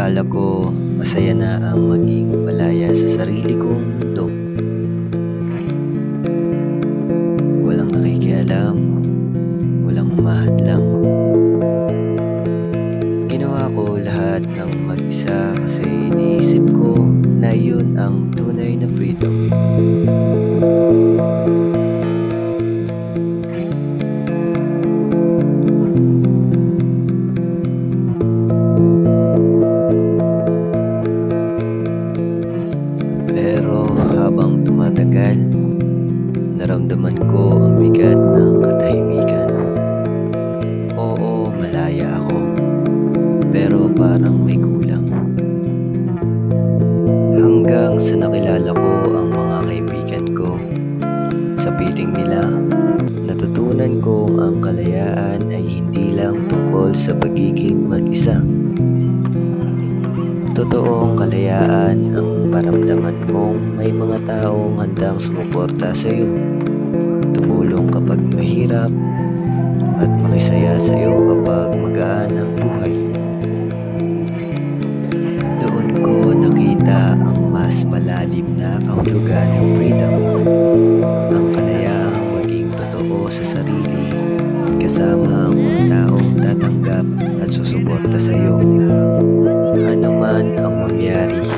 Akala ko masaya na ang maging malaya sa sarili kong mundo. Walang nakikialam, walang humahadlang. Ginawa ko lahat ng mag-isa kasi iniisip ko na yun ang tunay na freedom. Pero habang tumatagal, naramdaman ko ang bigat ng katahimikan. Oo, malaya ako, pero parang may kulang. Hanggang sa nakilala ko ang mga kaibigan ko. Sa piling nila, natutunan kong ang kalayaan ay hindi lang tungkol sa pagiging mag-isa. Totoong kalayaan ang paramdaman mong may mga taong handang sumuporta sa iyo, tumulong kapag mahirap, at makisaya sa iyo kapag magaan ang buhay. Doon ko nakita ang mas malalim na kahulugan ng freedom, ang kalayaang maging totoo sa sarili, kasama ang mga taong tatanggap at susuporta sa iyo. Ano man ang mangyari.